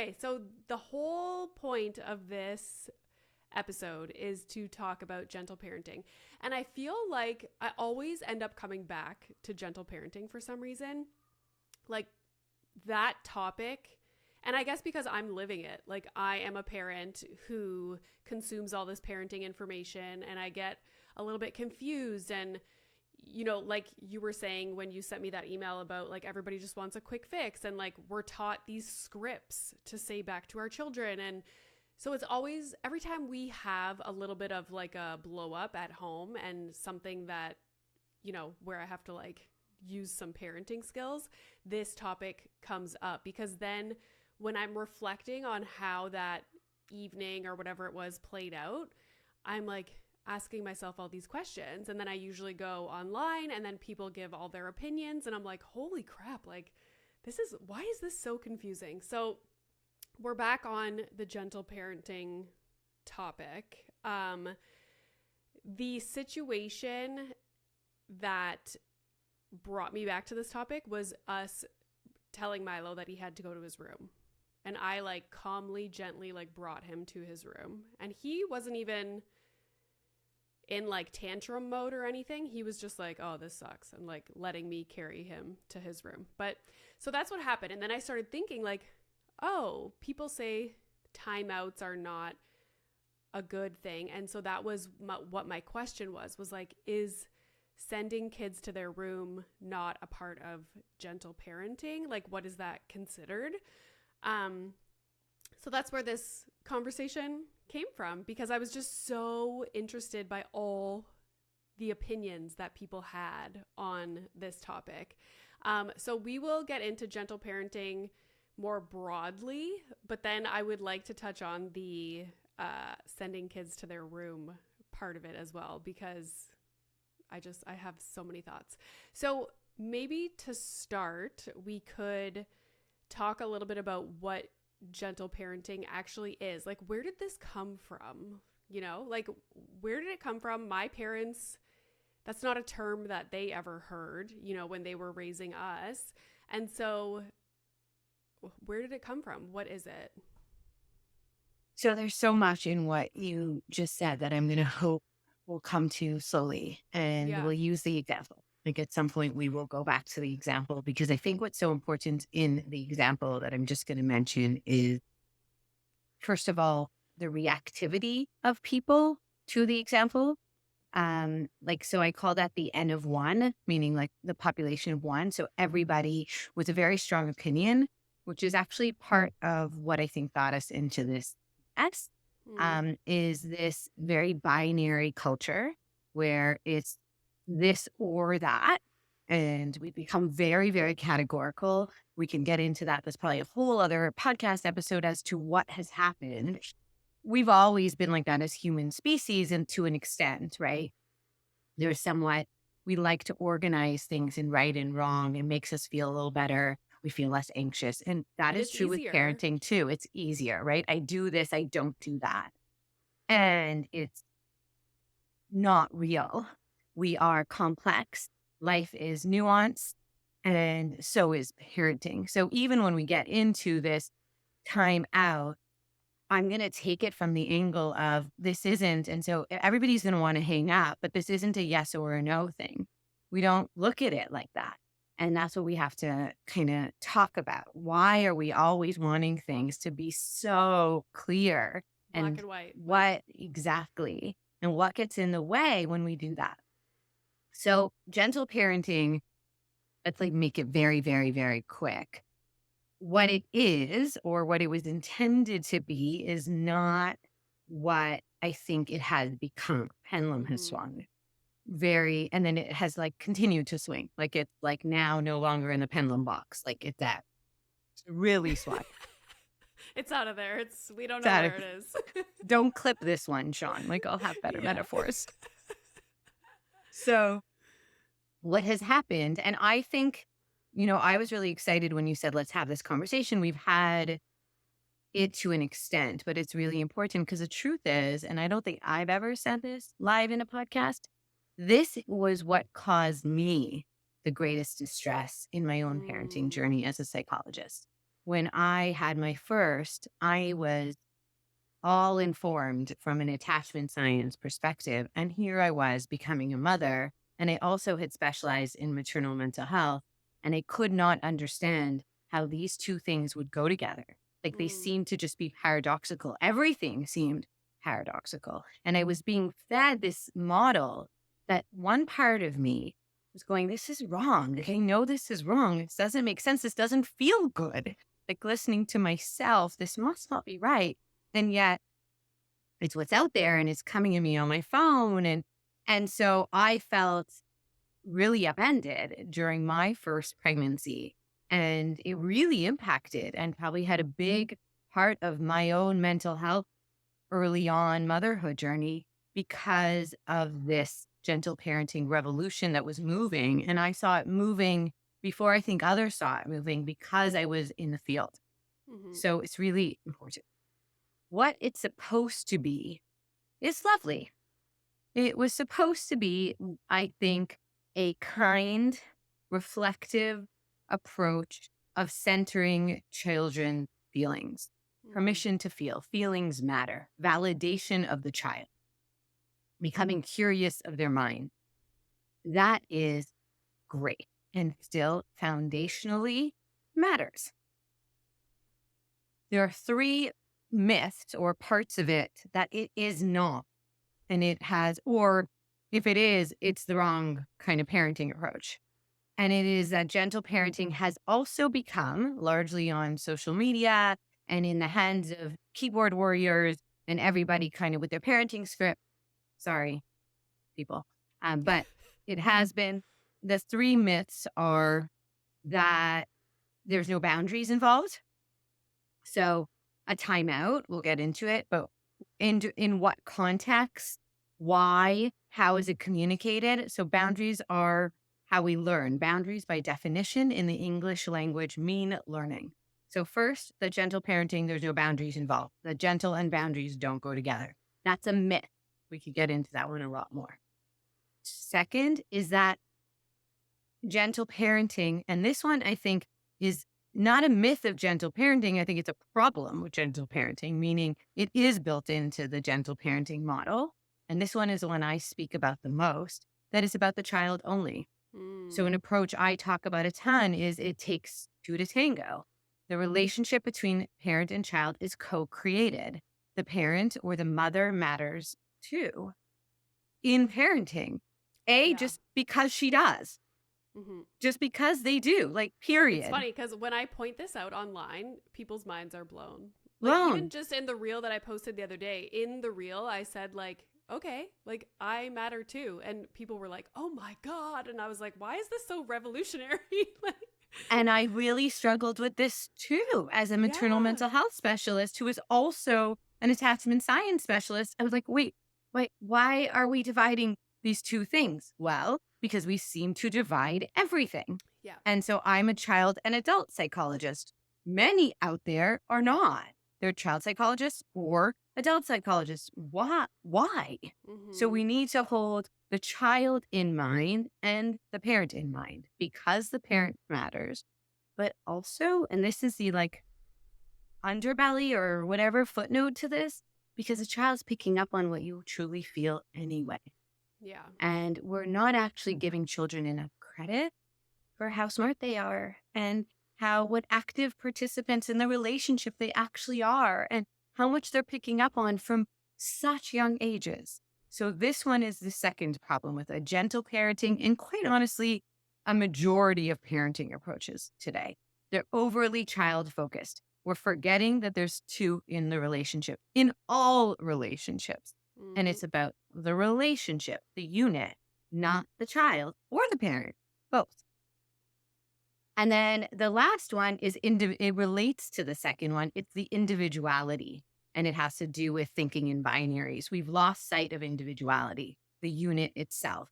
Okay, so the whole point of this episode is to talk about gentle parenting. And I feel like I always end up coming back to gentle parenting for some reason. Like that topic, and I guess because I'm living it, like I am a parent who consumes all this parenting information, and I get a little bit confused. And like you were saying when you sent me that email about like everybody just wants a quick fix, and like we're taught these scripts to say back to our children. And so it's always, every time we have a little bit of like a blow up at home and something that, where I have to like use some parenting skills, this topic comes up, because then when I'm reflecting on how that evening or whatever it was played out, I'm like asking myself all these questions. And then I usually go online and then people give all their opinions. And I'm like, holy crap, like why is this so confusing? So we're back on the gentle parenting topic. The situation that brought me back to this topic was us telling Milo that he had to go to his room. And I like calmly, gently like brought him to his room. And he wasn't even in like tantrum mode or anything. He was just like, oh, this sucks, and like letting me carry him to his room. But so that's what happened. And then I started thinking like, oh, people say timeouts are not a good thing. And so that was what my question was like, is sending kids to their room not a part of gentle parenting? Like, what is that considered? So that's where this conversation came from, because I was just so interested by all the opinions that people had on this topic. So we will get into gentle parenting more broadly, but then I would like to touch on the sending kids to their room part of it as well, because I have so many thoughts. So maybe to start, we could talk a little bit about what gentle parenting actually is. Like, where did this come from? Like, where did it come from? My parents, that's not a term that they ever heard, when they were raising us. And so where did it come from? What is it? So there's so much in what you just said that I'm going to hope will come to slowly, and we'll use the example. Like at some point we will go back to the example, because I think what's so important in the example that I'm just going to mention is, first of all, the reactivity of people to the example. So I call that the N of one, meaning like the population of one. So everybody with a very strong opinion, which is actually part of what I think got us into this S, is this very binary culture where it's this or that. And we become very, very categorical. We can get into that. There's probably a whole other podcast episode as to what has happened. We've always been like that as human species, and to an extent, right? There's somewhat, we like to organize things in right and wrong. It makes us feel a little better. We feel less anxious. And that is true with parenting too. It's easier, right? I do this, I don't do that. And it's not real. We are complex. Life is nuanced, and so is parenting. So even when we get into this time out, I'm going to take it from the angle of this isn't, and so everybody's going to want to hang up, but this isn't a yes or a no thing. We don't look at it like that. And that's what we have to kind of talk about. Why are we always wanting things to be so clear? Black and white. What exactly? And what gets in the way when we do that? So gentle parenting, let's like make it very, very, very quick. What it is, or what it was intended to be, is not what I think it has become. Pendulum has swung and then it has like continued to swing. Like it's like now no longer in the pendulum box. Like it's that. It's really swung. It's out of there. We don't know where it is. Don't clip this one, Sean. Like I'll have better metaphors. So what has happened, and I think, I was really excited when you said, let's have this conversation. We've had it to an extent, but it's really important, because the truth is, and I don't think I've ever said this live in a podcast, this was what caused me the greatest distress in my own parenting journey as a psychologist. when I had my first, I was all informed from an attachment science perspective. And here I was becoming a mother. And I also had specialized in maternal mental health. And I could not understand how these two things would go together. Like they Mm. seemed to just be paradoxical. Everything seemed paradoxical. And I was being fed this model that one part of me was going, this is wrong. Like, I know this is wrong. This doesn't make sense. This doesn't feel good. Like listening to myself, this must not be right. And yet it's what's out there and it's coming at me on my phone. And so I felt really upended during my first pregnancy. And it really impacted and probably had a big part of my own mental health early on motherhood journey because of this gentle parenting revolution that was moving. And I saw it moving before I think others saw it moving because I was in the field. Mm-hmm. So it's really important. What it's supposed to be is lovely. It was supposed to be, I think, a kind, reflective approach of centering children's feelings, permission to feel, feelings matter, validation of the child, becoming curious of their mind. That is great and still foundationally matters. There are 3 myths or parts of it that it is not. And it has, or if it is, it's the wrong kind of parenting approach. And it is that gentle parenting has also become largely on social media and in the hands of keyboard warriors and everybody kind of with their parenting script. Sorry, people. But it has been, the 3 myths are that there's no boundaries involved. So a timeout, we'll get into it, but in what context, why, how is it communicated? So boundaries are how we learn. Boundaries by definition in the English language mean learning. So first, the gentle parenting, there's no boundaries involved. The gentle and boundaries don't go together. That's a myth. We could get into that one a lot more. Second is that gentle parenting, and this one I think is not a myth of gentle parenting. I think it's a problem with gentle parenting, meaning it is built into the gentle parenting model. And this one is the one I speak about the most, that is about the child only. So an approach I talk about a ton is it takes 2 to tango. The relationship between parent and child is co-created. The parent or the mother matters too in parenting. Just because she does. Mm-hmm. Just because they do, like, period. It's funny because when I point this out online, people's minds are blown. Like, even just in the reel that I posted the other day, in the reel, I said, like, okay, like, I matter too. And people were like, oh my God. And I was like, why is this so revolutionary? And I really struggled with this too as a maternal mental health specialist who is also an attachment science specialist. I was like, wait, why are we dividing these 2 things? Well, because we seem to divide everything. Yeah. And so I'm a child and adult psychologist. Many out there are not. They're child psychologists or adult psychologists. Why? Mm-hmm. So we need to hold the child in mind and the parent in mind because the parent matters. But also, and this is the like underbelly or whatever footnote to this, because the child's picking up on what you truly feel anyway. Yeah. And we're not actually giving children enough credit for how smart they are and what active participants in the relationship they actually are and how much they're picking up on from such young ages. So this one is the second problem with a gentle parenting and quite honestly, a majority of parenting approaches today. They're overly child focused. We're forgetting that there's 2 in the relationship, in all relationships. Mm-hmm. And it's about the relationship, the unit, not the child or the parent, both. And then the last one is, it relates to the second one. It's the individuality, and it has to do with thinking in binaries. We've lost sight of individuality, the unit itself.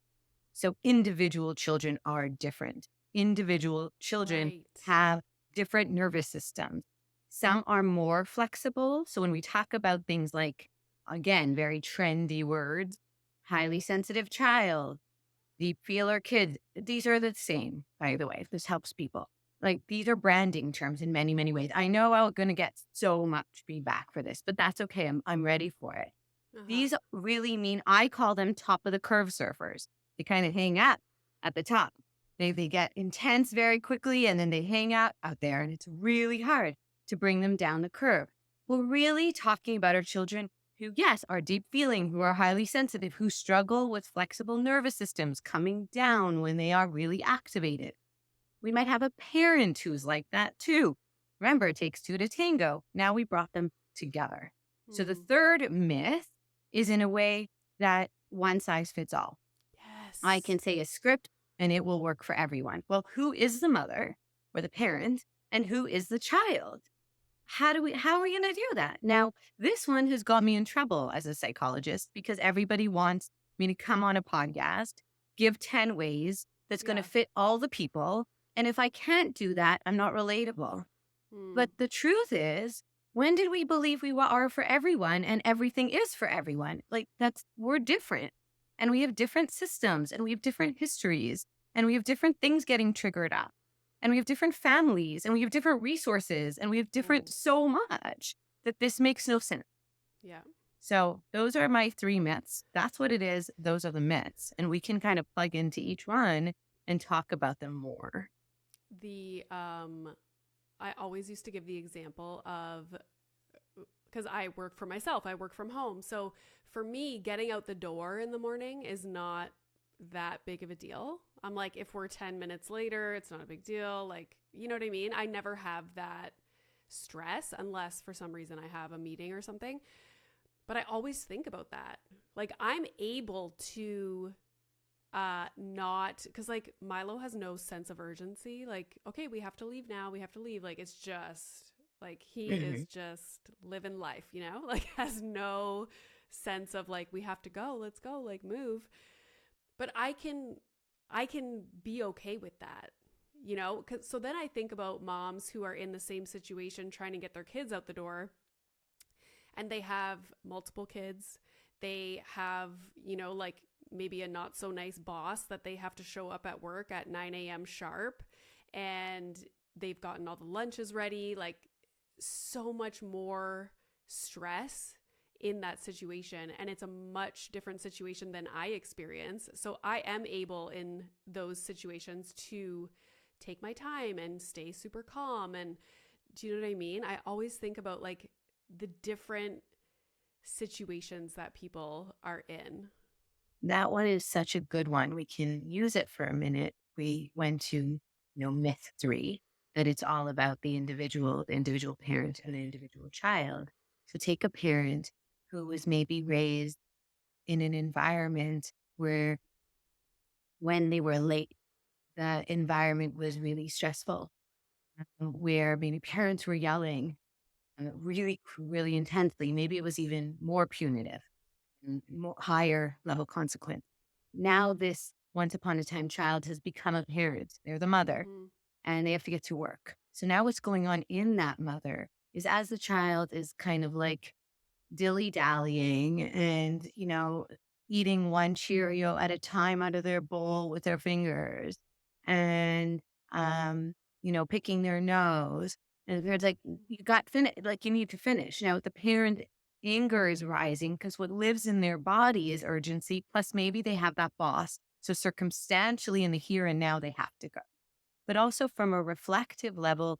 So individual children are different. Individual children have different nervous systems. Some are more flexible. So when we talk about things like, again, very trendy words, highly sensitive child, deep feeler kid, these are the same, by the way, if this helps people. Like, these are branding terms in many, many ways. I know I'm going to get so much feedback for this, but that's okay. I'm ready for it. Uh-huh. These really mean, I call them top of the curve surfers. They kind of hang out at the top. They get intense very quickly, and then they hang out there, and it's really hard to bring them down the curve. We're really talking about our children who, yes, are deep feeling, who are highly sensitive, who struggle with flexible nervous systems coming down when they are really activated. We might have a parent who's like that too. Remember, it takes two to tango. Now we brought them together. So the Mm. third myth is, in a way, that one size fits all. I Yes. can say a script and it will work for everyone. Well, who is the mother or the parent, and who is the child? How are we going to do that? Now, this one has got me in trouble as a psychologist because everybody wants me to come on a podcast, give 10 ways that's going to Yeah. fit all the people. And if I can't do that, I'm not relatable. Mm. But the truth is, when did we believe we are for everyone and everything is for everyone? Like, we're different, and we have different systems, and we have different histories, and we have different things getting triggered up, and we have different families, and we have different resources, and we have different Mm. so much that this makes no sense. Yeah. So those are my 3 myths. That's what it is. Those are the myths. And we can kind of plug into each one and talk about them more. The I always used to give the example of, because I work for myself, I work from home. So for me, getting out the door in the morning is not that big of a deal. I'm like, if we're 10 minutes later, it's not a big deal. Like, you know what I mean? I never have that stress unless for some reason I have a meeting or something. But I always think about that. Like, I'm able to not, because like Milo has no sense of urgency. Like, okay, we have to leave now, we have to leave. Like, it's just like he is just living life, you know, like has no sense of like, we have to go, let's go, like move. But I can be okay with that, you know. So then I think about moms who are in the same situation trying to get their kids out the door, and they have multiple kids. They have, you know, like maybe a not so nice boss that they have to show up at work at 9 a.m. sharp, and they've gotten all the lunches ready. Like, so much more stress in that situation. And it's a much different situation than I experience. So I am able in those situations to take my time and stay super calm. And do you know what I mean? I always think about like the different situations that people are in. That one is such a good one. We can use it for a minute. We went to, myth 3, that it's all about the individual parent and the individual child. So take a parent who was maybe raised in an environment where when they were late, the environment was really stressful, where maybe parents were yelling really, really intensely. Maybe it was even more punitive and more higher level consequence. Now this once upon a time child has become a parent. They're the mother Mm-hmm. and they have to get to work. So now what's going on in that mother is, as the child is kind of like dilly-dallying and, eating one Cheerio at a time out of their bowl with their fingers and, picking their nose. And it's like, you need to finish. Now, the parent anger is rising because what lives in their body is urgency. Plus, maybe they have that boss. So circumstantially in the here and now, they have to go. But also from a reflective level,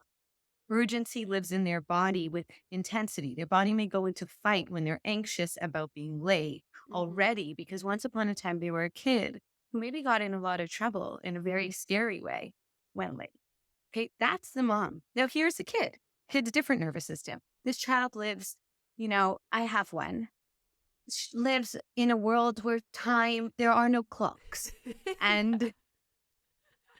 urgency lives in their body with intensity. Their body may go into fight when they're anxious about being late Mm-hmm. already, because once upon a time they were a kid who maybe got in a lot of trouble in a very scary way when late. Okay, that's the mom. Now here's the kid. Kid's different nervous system. This child lives, I have one, lives in a world where there are no clocks. And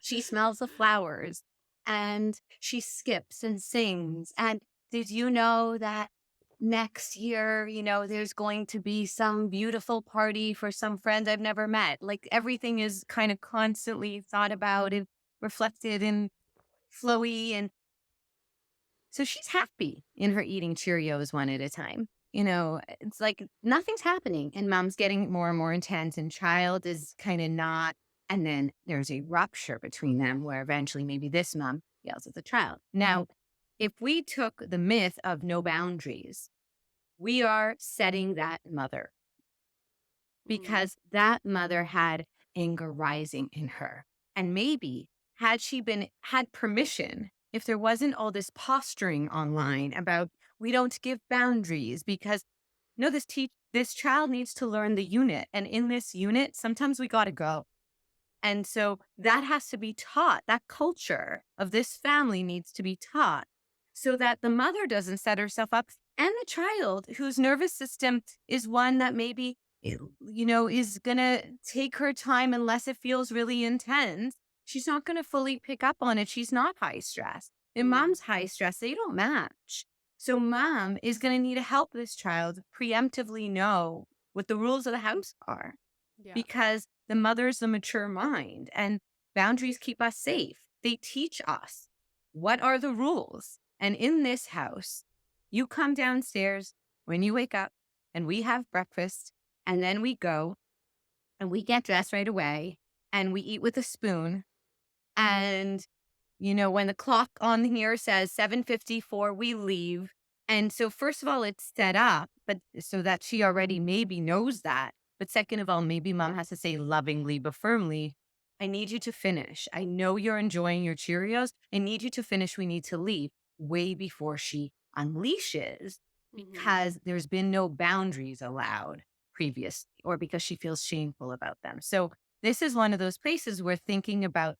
she smells the flowers and she skips and sings. And did you know that next year, there's going to be some beautiful party for some friend I've never met? Like, everything is kind of constantly thought about and reflected and flowy. And so she's happy in her eating Cheerios one at a time. It's like nothing's happening, and mom's getting more and more intense, and child is kind of not. And then there's a rupture between them where eventually maybe this mom yells at the child. Now, if we took the myth of no boundaries, we are setting that mother because that mother had anger rising in her. And maybe had permission, if there wasn't all this posturing online about we don't give boundaries because no, this child needs to learn the unit. And in this unit, sometimes we got to go. And so that has to be taught. That culture of this family needs to be taught so that the mother doesn't set herself up and the child whose nervous system is one that maybe, is going to take her time unless it feels really intense. She's not going to fully pick up on it. She's not high stress. And mom's high stress, they don't match. So mom is going to need to help this child preemptively know what the rules of the house are. Yeah. Because the mother's the mature mind and boundaries keep us safe. They teach us what are the rules. And in this house, you come downstairs when you wake up and we have breakfast and then we go and we get dressed right away and we eat with a spoon. And, when the clock on here says 7:54, we leave. And so first of all, it's set up, but so that she already maybe knows that. But second of all, maybe mom has to say lovingly but firmly, I need you to finish. I know you're enjoying your Cheerios. I need you to finish. We need to leave way before she unleashes because there's been no boundaries allowed previously or because she feels shameful about them. So this is one of those places where thinking about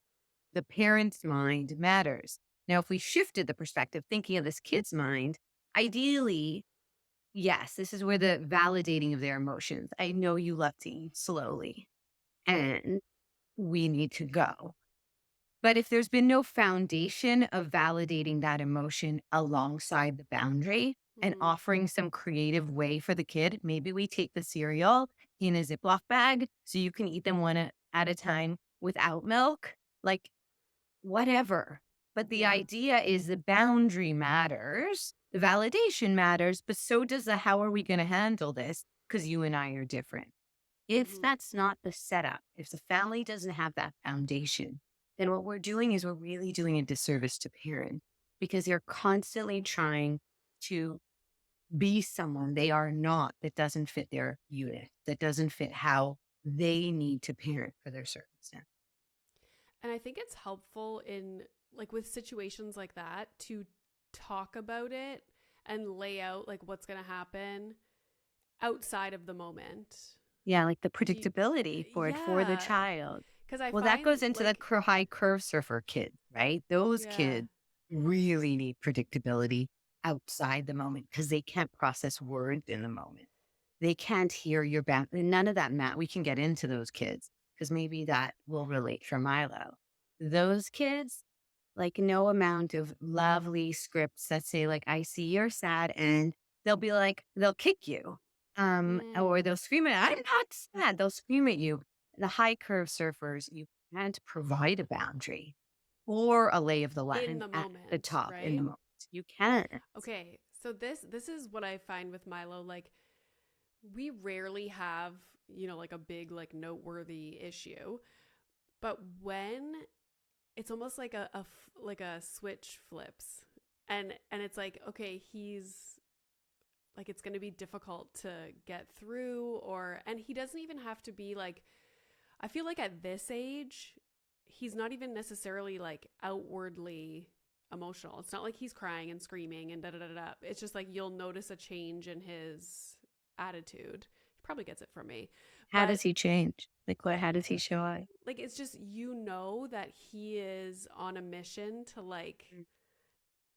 the parent's mind matters. Now, if we shifted the perspective, thinking of this kid's mind, ideally, yes, this is where the validating of their emotions. I know you love to eat slowly and we need to go. But if there's been no foundation of validating that emotion alongside the boundary and offering some creative way for the kid, maybe we take the cereal in a Ziploc bag so you can eat them one at a time without milk, like whatever. But the idea is the boundary matters. The validation matters, but so does the how are we going to handle this? Because you and I are different. If that's not the setup, if the family doesn't have that foundation, then what we're doing is we're really doing a disservice to parents because they're constantly trying to be someone they are not that doesn't fit their unit, that doesn't fit how they need to parent for their circumstance. And I think it's helpful in with situations like that to talk about it and lay out what's going to happen outside of the moment. Yeah, like the predictability for it for the child. Because that goes into the high curve surfer kid, right? Those kids really need predictability outside the moment because they can't process words in the moment. They can't hear your back. None of that, Matt. We can get into those kids because maybe that will relate for Milo. Those kids, no amount of lovely scripts that say I see you're sad and they'll be they'll kick you. Or they'll scream at I'm not sad. They'll scream at you. The high curve surfers, you can't provide a boundary or a lay of the land at the top in the moment. You can't. Okay. So this is what I find with Milo. We rarely have, a big, noteworthy issue, but when it's almost like a switch flips and it's okay, he's it's going to be difficult to get through and he doesn't even have to be I feel at this age, he's not even necessarily outwardly emotional. It's not he's crying and screaming and da-da-da-da. It's just you'll notice a change in his attitude. He probably gets it from me. How does he change? How does he show up? It's just, that he is on a mission to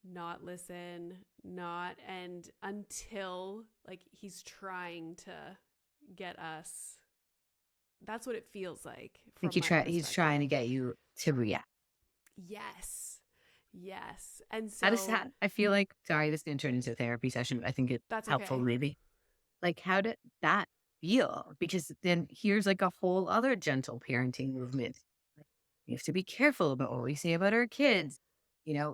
not listen, and until he's trying to get us. That's what it feels like. I think he's trying to get you to react. Yes. And so how does that, I feel sorry, this didn't turn into a therapy session, but I think it's helpful maybe. How did that feel? Because then here's a whole other gentle parenting movement. You have to be careful about what we say about our kids.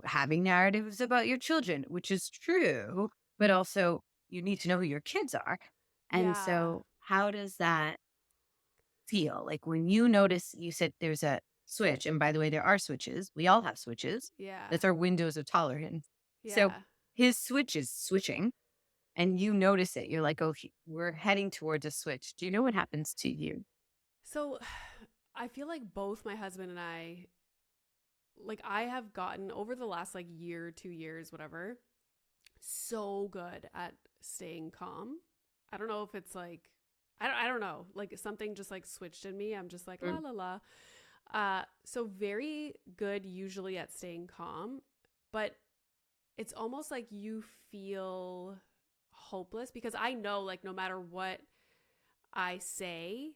Having narratives about your children, which is true, but also you need to know who your kids are. And so how does that feel? When you notice, you said there's a switch. And by the way, there are switches. We all have switches. Yeah. That's our windows of tolerance. So Yeah. his switch is switching and you notice it. You're like, oh, we're heading towards a switch. Do you know what happens to you? So I feel like both my husband and I, like, I have gotten over the last like year, 2 years, whatever, so good at staying calm. I don't know if it's like, I don't know, like something just like switched in me. I'm just like, la, Mm. la, la. So very good usually at staying calm, but it's almost like you feel hopeless because I know like no matter what I say,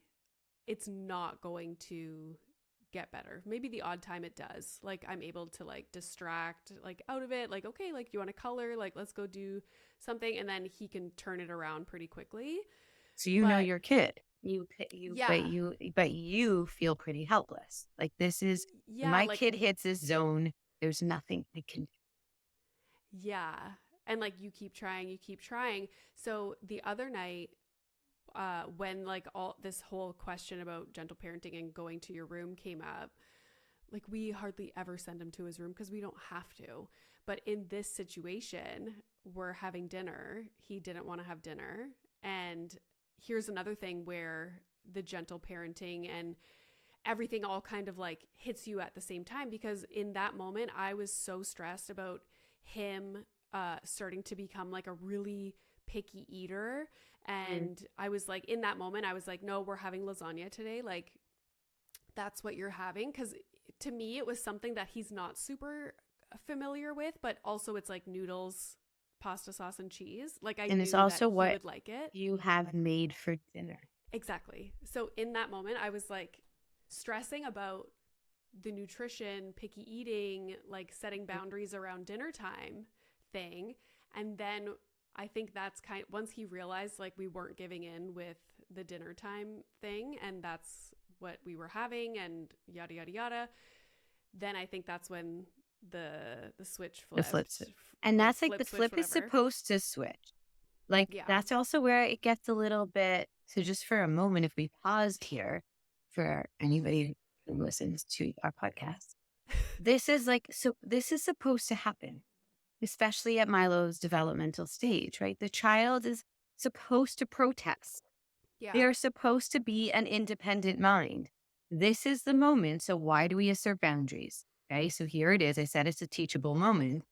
it's not going to get better. Maybe the odd time it does. Like I'm able to like distract like out of it. Like, okay, like do you want to color? Like let's go do something. And then he can turn it around pretty quickly. So you know But your kid. yeah, But you feel pretty helpless. Like this is when yeah, my like, kid hits this zone. There's nothing I can. yeah. And like you keep trying, you keep trying. So the other night, when like all this whole question about gentle parenting and going to your room came up, like we hardly ever send him to his room because we don't have to. But in this situation, we're having dinner. He didn't want to have dinner. And here's another thing where the gentle parenting and everything all kind of like hits you at the same time, because in that moment I was so stressed about him starting to become like a really picky eater. Mm. And I was like, in that moment I was like, no, we're having lasagna today, like that's what you're having. Because to me it was something that he's not super familiar with, but also it's like noodles, pasta sauce, and cheese. Like I And it's knew that also he what would like it. you have made for dinner. Exactly. So in that moment I was like stressing about the nutrition, picky eating, like setting boundaries around dinner time thing. And then I think that's once he realized like we weren't giving in with the dinner time thing and that's what we were having and yada yada yada, then I think that's when the switch The flip flipped. switch. And Or that's like the flip switch, flip is whatever. supposed to switch. Like Yeah. that's also where it gets a little bit. So just for a moment, if we paused here for anybody who listens to our podcast, this is like, so this is supposed to happen, especially at Milo's developmental stage, right? The child is supposed to protest. They Yeah. are supposed to be an independent mind. This is the moment. So why do we assert boundaries? Okay. So here it is. I said it's a teachable moment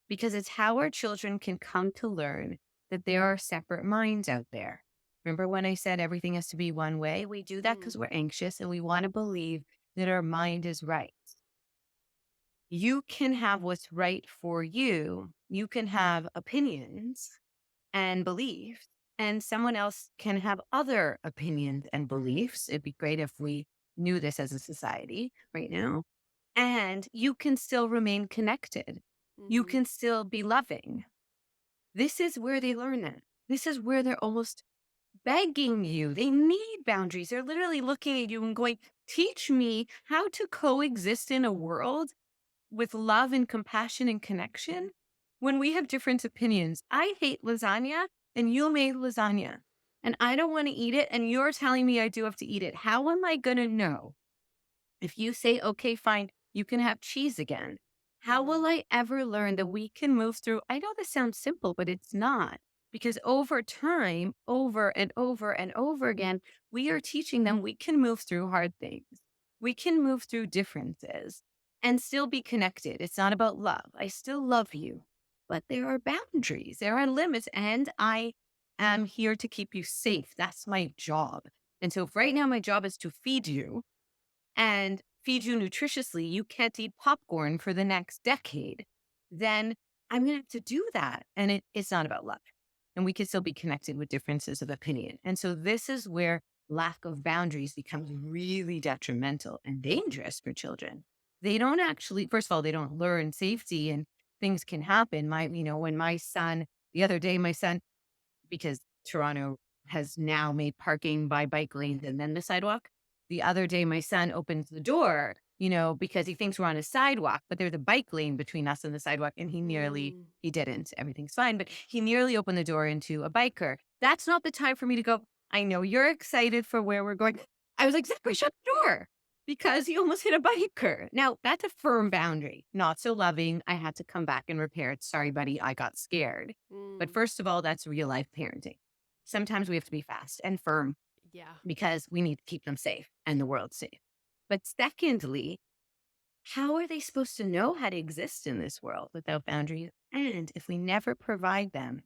because it's how our children can come to learn that there are separate minds out there. Remember when I said everything has to be one way? We do that Mm-hmm. because we're anxious and we want to believe that our mind is right. You can have what's right for you. You can have opinions and beliefs, and someone else can have other opinions and beliefs. It'd be great if we knew this as a society right now. And you can still remain connected. You Mm-hmm. can still be loving. This is where they learn that. This is where they're almost begging you. They need boundaries. They're literally looking at you and going, teach me how to coexist in a world with love and compassion and connection when we have different opinions. I hate lasagna and you made lasagna and I don't want to eat it. And you're telling me I do have to eat it. How am I going to know if you say, okay, fine, you can have cheese again? How Mm-hmm. will I ever learn that we can move through? I know this sounds simple, but it's not, because over time, over and over and over again, we are teaching them we can move through hard things. We can move through differences and still be connected. It's not about love. I still love you, but there are boundaries, there are limits, and I am here to keep you safe. That's my job. And so if right now my job is to feed you, and feed you nutritiously, you can't eat popcorn for the next decade, then I'm going to have to do that. And it's not about love. And we can still be connected with differences of opinion. And so this is where lack of boundaries becomes really detrimental and dangerous for children. They don't actually, first of all, they don't learn safety and things can happen. When my son, the other day, my son, because Toronto has now made parking by bike lanes and then the sidewalk. The other day, my son opens the door, because he thinks we're on a sidewalk, but there's a bike lane between us and the sidewalk. And Mm. he didn't. Everything's fine, but he nearly opened the door into a biker. That's not the time for me to go, I know you're excited for where we're going. I was like, Zachary, shut the door. because he almost hit a biker. Now, that's a firm boundary, not so loving. I had to come back and repair it. Sorry, buddy, I got scared. But Mm, first of all, that's real life parenting. Sometimes we have to be fast and firm yeah. because we need to keep them safe and the world safe. But secondly, how are they supposed to know how to exist in this world without boundaries? And if we never provide them,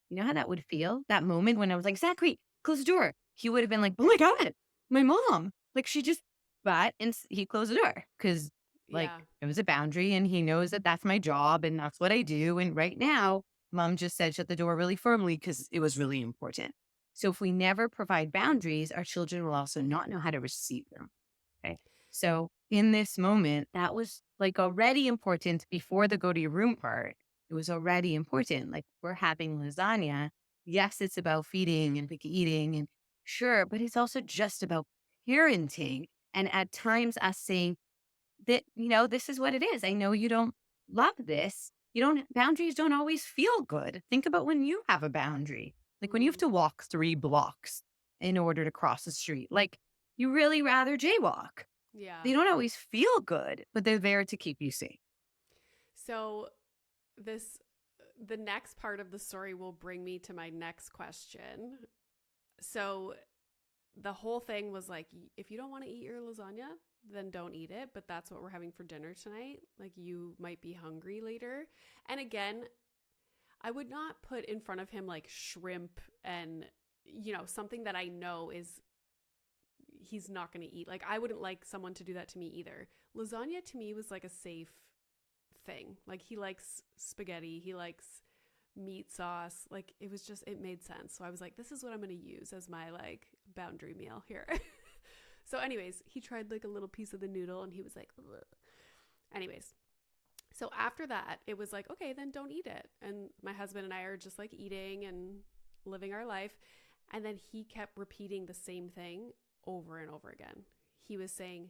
you know how that would feel? That moment when I was like, Zachary, close the door. He would have been like, oh my God, my mom. Like she just, but he closed the door because like Yeah. it was a boundary and he knows that that's my job and that's what I do. And right now, mom just said, shut the door really firmly because it was really important. So if we never provide boundaries, our children will also not know how to receive them. Okay. So in this moment, that was like already important before the go to your room part. It was already important. Like we're having lasagna. Yes, it's about feeding and picky eating and sure, but it's also just about parenting. And at times us saying that, this is what it is. I know you don't love this. Boundaries don't always feel good. Think about when you have a boundary, like when you have Mm, to walk 3 blocks in order to cross the street, like you really rather jaywalk. yeah. They don't always feel good, but they're there to keep you safe. So this the next part of the story will bring me to my next question. So the whole thing was like, if you don't want to eat your lasagna, then don't eat it. But that's what we're having for dinner tonight. Like, you might be hungry later. And again, I would not put in front of him like shrimp and, something that I know is he's not going to eat. Like, I wouldn't like someone to do that to me either. Lasagna to me was like a safe thing. Like, he likes spaghetti, he likes meat sauce. Like, it made sense. So I was like, this is what I'm going to use as my like boundary meal here. So anyways, he tried like a little piece of the noodle and he was like, ugh. Anyways, so after that, it was like, okay, then don't eat it. And my husband and I are just like eating and living our life. And then he kept repeating the same thing over and over again. He was saying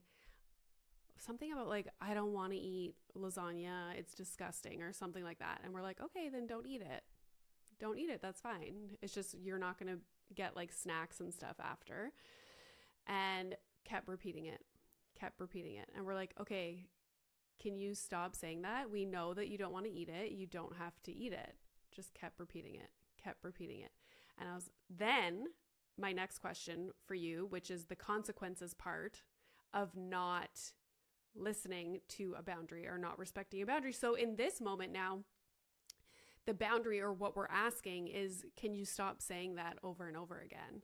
something about like, I don't want to eat lasagna, it's disgusting, or something like that. And we're like, okay, then don't eat it. Don't eat it. That's fine. It's just you're not going to get like snacks and stuff after. And kept repeating it, kept repeating it. And we're like, okay, can you stop saying that? We know that you don't want to eat it. You don't have to eat it. Just kept repeating it, kept repeating it. And then my next question for you, which is the consequences part of not listening to a boundary or not respecting a boundary. So in this moment now, the boundary or what we're asking is, can you stop saying that over and over again?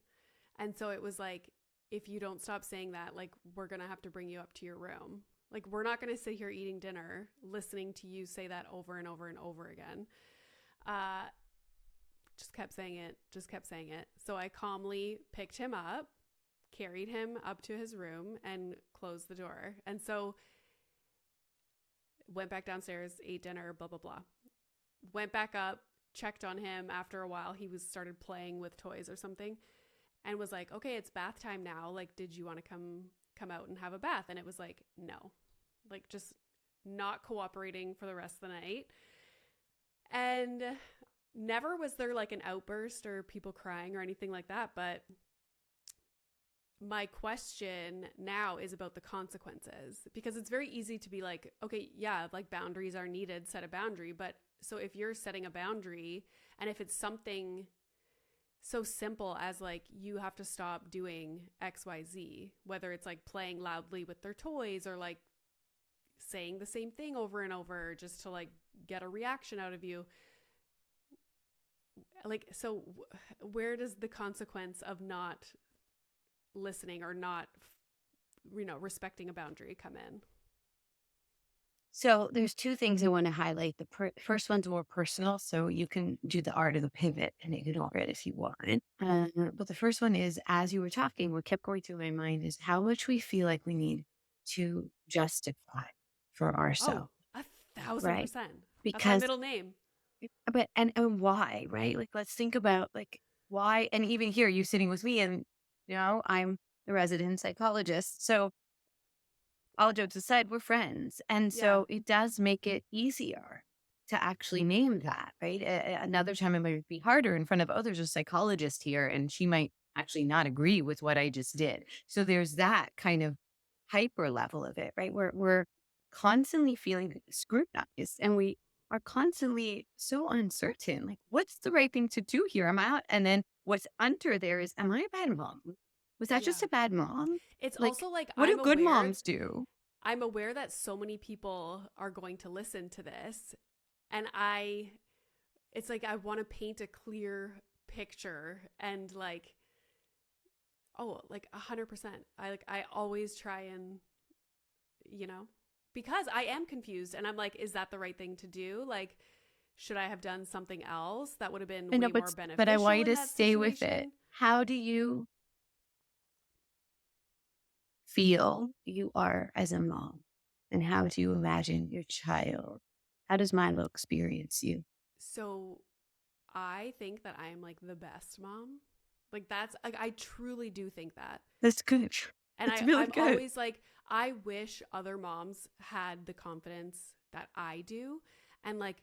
And so it was like, if you don't stop saying that, like, we're going to have to bring you up to your room. Like, we're not going to sit here eating dinner, listening to you say that over and over and over again. Just kept saying it, just kept saying it. So I calmly picked him up, carried him up to his room, and closed the door. And so went back downstairs, ate dinner, blah, blah, blah. Went back up, checked on him after a while. He started playing with toys or something and was like, okay, it's bath time now. Like, did you want to come out and have a bath? And it was like, no, like just not cooperating for the rest of the night. And never was there like an outburst or people crying or anything like that. But my question now is about the consequences, because it's very easy to be like, okay, yeah, like boundaries are needed, set a boundary. But so if you're setting a boundary and if it's something so simple as like, you have to stop doing XYZ, whether it's like playing loudly with their toys or like saying the same thing over and over just to like get a reaction out of you. Like, so where does the consequence of not listening or not, respecting a boundary come in? So there's 2 things I want to highlight. The first one's more personal, so you can do the art of the pivot and ignore it if you want. But the first one is, as you were talking, what kept going through my mind is how much we feel like we need to justify for Oh, ourselves, right? 1,000%. That's my Because, middle name. but and why, right? Like, let's think about like why. And even here, you sitting with me, and I'm the resident psychologist, so all jokes aside, we're friends. And Yeah. so it does make it easier to actually name that, right? Another time it might be harder in front of others, a psychologist here, and she might actually not agree with what I just did. So there's that kind of hyper level of it, right? We're constantly feeling scrutinized, and we are constantly so uncertain. Like, what's the right thing to do here? Am I out? And then what's under there is, am I a bad mom? Was that just Yeah. a bad mom? It's Like, also like what do good moms do? I'm aware that so many people are going to listen to this, and it's like I want to paint a clear picture, and like, oh, like 100%. I always try and, you know, because I am confused, and I'm like, is that the right thing to do? Like, should I have done something else that would have been I know, way more but I want beneficial you in to that stay with it. situation? How do you feel you are as a mom? And how do you imagine your child? How does Milo experience you? So I think that I'm like the best mom. Like that's like I truly do think that. That's good. And That's really I'm good. always like, I wish other moms had the confidence that I do. And like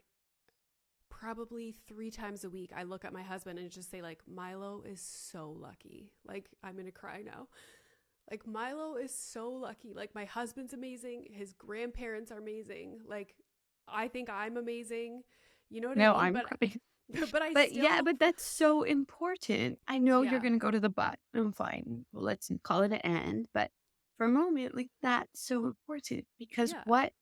probably 3 times a week I look at my husband and just say like, Milo is so lucky. Like I'm gonna cry now. Like Milo is so lucky. Like my husband's amazing. His grandparents are amazing. Like I think I'm amazing. You know what I No, mean? I'm crying. But I But yeah, still, but that's so important. I know you're yeah, going to go to the but. I'm fine. Well, let's call it an end. But for a moment, like that's so important because yeah. what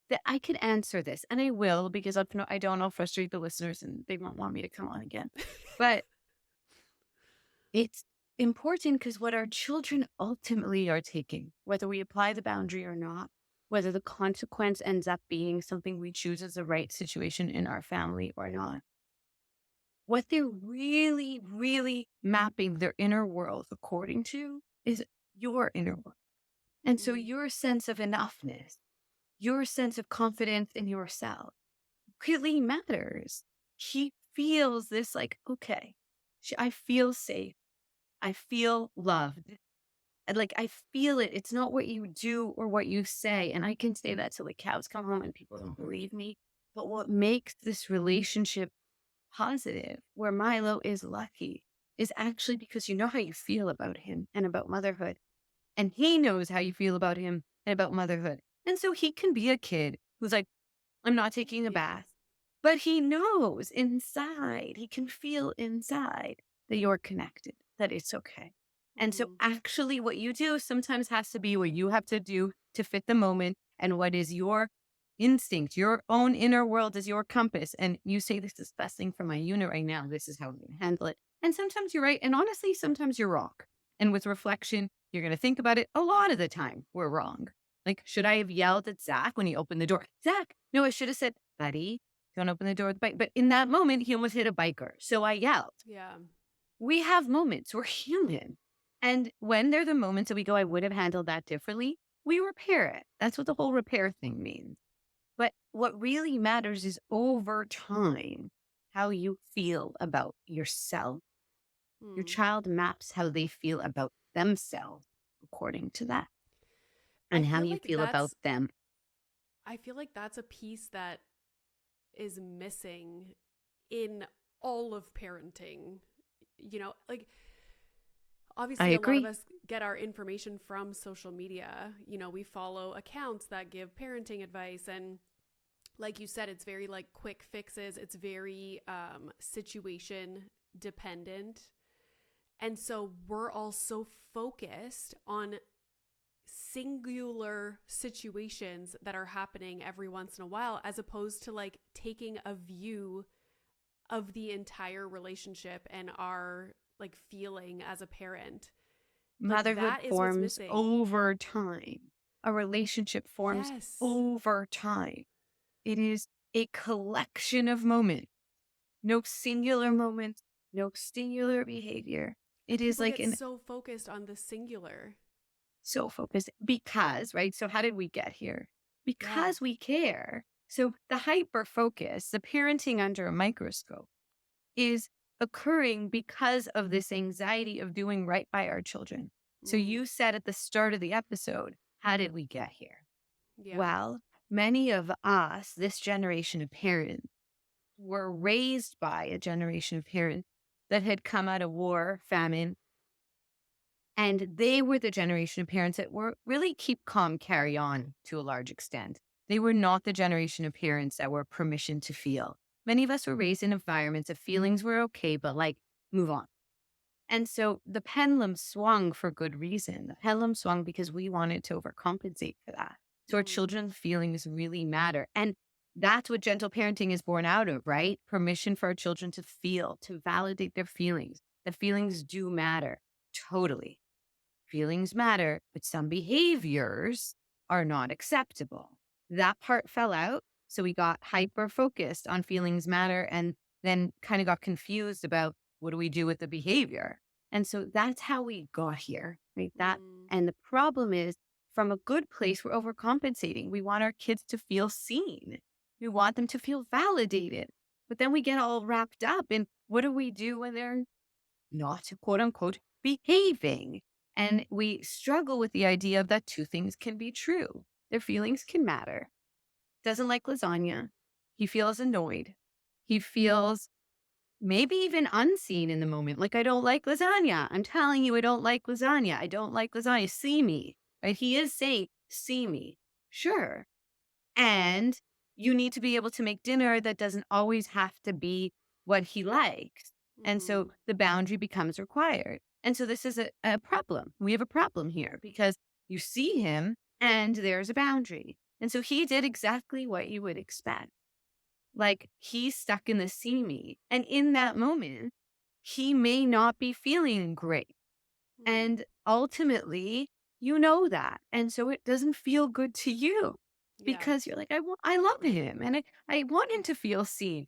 that I can answer this, and I will because I don't know frustrate the listeners and they won't want me to come on again. But it's important because what our children ultimately are taking, whether we apply the boundary or not, whether the consequence ends up being something we choose as the right situation in our family or not, what they're really, really mapping their inner world according to is your inner world. And so Mm, your sense of enoughness, your sense of confidence in yourself really matters. He feels this like, okay, I feel safe. I feel loved. And like, I feel it. It's not what you do or what you say. And I can say that till the cows come home and people don't believe me. But what makes this relationship positive, where Milo is lucky, is actually because you know how you feel about him and about motherhood. And he knows how you feel about him and about motherhood. And so he can be a kid who's like, I'm not taking a yeah. bath. But he knows inside, he can feel inside that you're connected, that it's okay. And so Mm-hmm. actually what you do sometimes has to be what you have to do to fit the moment and what is your instinct, your own inner world is your compass. And you say, this is the best thing for my unit right now. This is how I'm going to handle it. And sometimes you're right. And honestly, sometimes you're wrong. And with reflection, you're going to think about it. A lot of the time, we're wrong. Like, should I have yelled at Zach when he opened the door? Zach, no, I should have said, buddy, don't open the door with the bike. But in that moment, he almost hit a biker. So I yelled. Yeah. We have moments. We're human. And when they're the moments that we go, I would have handled that differently, we repair it. That's what the whole repair thing means. But what really matters is over time, how you feel about yourself. Your Mm. child maps how they feel about themselves according to that I and how feel you like feel about that's them. I feel like that's a piece that is missing in all of parenting. You know, like I obviously a lot of agree. us get our information from social media. You know, we follow accounts that give parenting advice, and like you said, it's very like quick fixes. It's very situation dependent. And so we're all so focused on singular situations that are happening every once in a while, as opposed to like taking a view of the entire relationship and our like feeling as a parent. Like Motherhood that is what's forms missing. over time. A relationship forms Yes. over time. It is a collection of moments, no singular moment, no singular behavior. It is People like get an so focused on the singular. so focused because, right? So, how did we get here? Yeah. Because we care. So, the hyper focus, the parenting under a microscope, is occurring because of this anxiety of doing right by our children. So, Mm, you said at the start of the episode, how did we get here? yeah. Well, many of us, this generation of parents, were raised by a generation of parents that had come out of war, famine, And they were the generation of parents that were really keep calm, carry on to a large extent. They were not the generation of parents that were permission to feel. Many of us were raised in environments of feelings were okay, but like move on. And so the pendulum swung for good reason. The pendulum swung because we wanted to overcompensate for that. So our Mm. children's feelings really matter. And that's what gentle parenting is born out of, right? Permission for our children to feel, to validate their feelings. The feelings do matter. Totally. Feelings matter, but some behaviors are not acceptable. That part fell out. So we got hyper focused on feelings matter and then kind of got confused about what do we do with the behavior. And so that's how we got here, right? That, Mm. and the problem is from a good place, we're overcompensating. We want our kids to feel seen. We want them to feel validated. But then we get all wrapped up in what do we do when they're not quote unquote behaving? And we struggle with the idea that two things can be true. Their feelings can matter. Doesn't like lasagna. He feels annoyed. He feels maybe even unseen in the moment. Like, I don't like lasagna. I'm telling you, I don't like lasagna. I don't like lasagna. See me. Right? He is saying, see me. Sure. And you need to be able to make dinner that doesn't always have to be what he likes. And so Mm. the boundary becomes required. And so this is a problem. We have a problem here because you see him and there's a boundary. And so he did exactly what you would expect. Like he's stuck in the see me. And in that moment, he may not be feeling great. Mm. And ultimately, you know that. And so it doesn't feel good to you Yeah. because you're like, I love him and I want him to feel seen,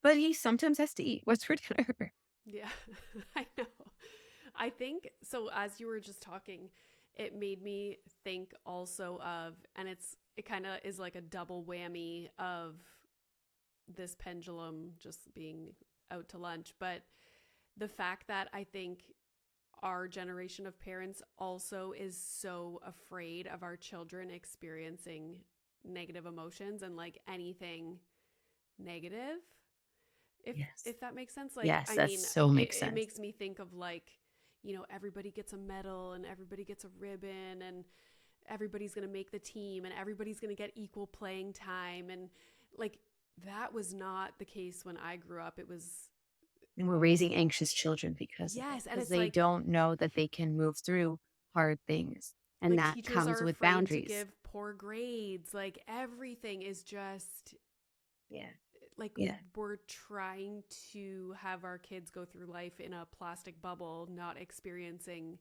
but he sometimes has to eat. What's for dinner? Yeah. I know. I think so. As you were just talking, it made me think also of, and it kind of is like a double whammy of this pendulum just being out to lunch. But the fact that I think our generation of parents also is so afraid of our children experiencing negative emotions and like anything negative, Yes. if that makes sense. Like, Yes, I that mean, so makes it sense. makes me think of like, everybody gets a medal and everybody gets a ribbon and everybody's going to make the team and everybody's going to get equal playing time. And like, that was not the case when I grew up. It was, And we're raising anxious children because of it, yes. And because it's they like, don't know that they can move through hard things. And that teachers comes are with afraid to boundaries. give poor grades. Like, everything is just Yeah. like Yeah. we're trying to have our kids go through life in a plastic bubble, not experiencing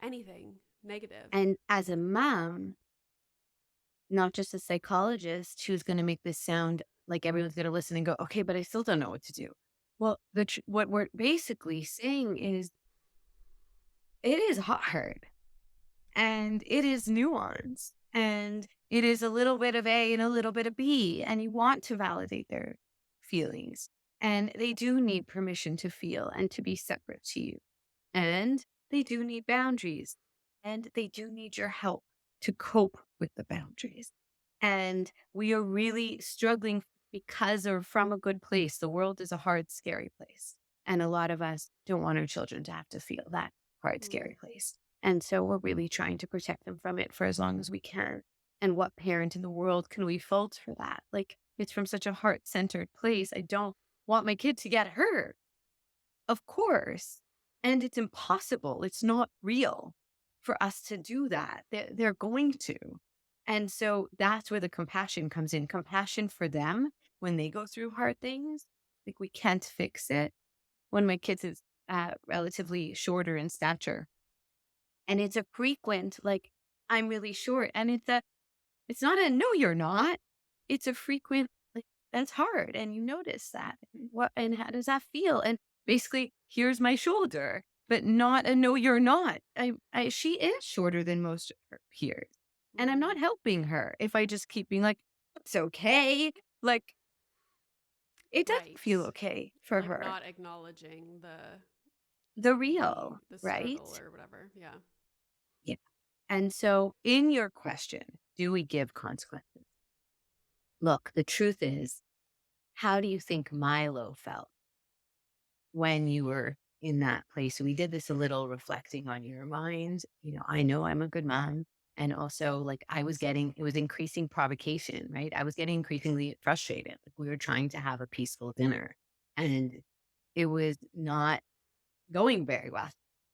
anything negative. And as a mom, not just a psychologist who's going to make this sound like everyone's going to listen and go, okay, but I still don't know what to do. Well, what we're basically saying is it is hard and it is nuance and it is a little bit of A and a little bit of B. And you want to validate their feelings. And they do need permission to feel and to be separate to you. And they do need boundaries. And they do need your help to cope with the boundaries. And we are really struggling because or from a good place. The world is a hard, scary place. And a lot of us don't want our children to have to feel that hard, Mm. scary place. And so we're really trying to protect them from it for as long as we can. And what parent in the world can we fault for that? Like, it's from such a heart centered place. I don't want my kid to get hurt. Of course. And it's impossible. It's not real for us to do that. They're going to. And so that's where the compassion comes in. Compassion for them when they go through hard things. Like, we can't fix it. When my kids is relatively shorter in stature, and it's a frequent, like, I'm really short. And it's not a no, you're not. It's a frequent, like, that's hard. And you notice that. What, and how does that feel? And basically, here's my shoulder, but not a no, you're not. She is shorter than most of her peers. And I'm Mm. not helping her if I just keep being like, it's okay. Like, it doesn't Right. feel okay for Like, her. not acknowledging The the real, the right? struggle or whatever. Yeah. Yeah. And so, in your question, do we give consequences? Look, the truth is, how do you think Milo felt when you were in that place. So we did this a little reflecting on your mind. I know I'm a good mom. And also, like, it was increasing provocation, right? I was getting increasingly frustrated. Like, we were trying to have a peaceful dinner and it was not going very well.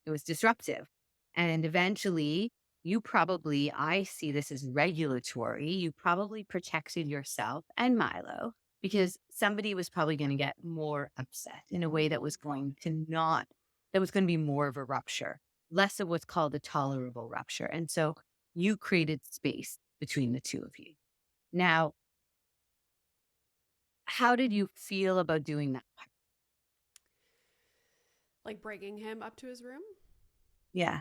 It was disruptive. And eventually, I see this as regulatory. You probably protected yourself and Milo because somebody was probably going to get more upset in a way that was going to be more of a rupture, less of what's called a tolerable rupture. And so you created space between the two of you. Now, how did you feel about doing that? Like bringing him up to his room? Yeah.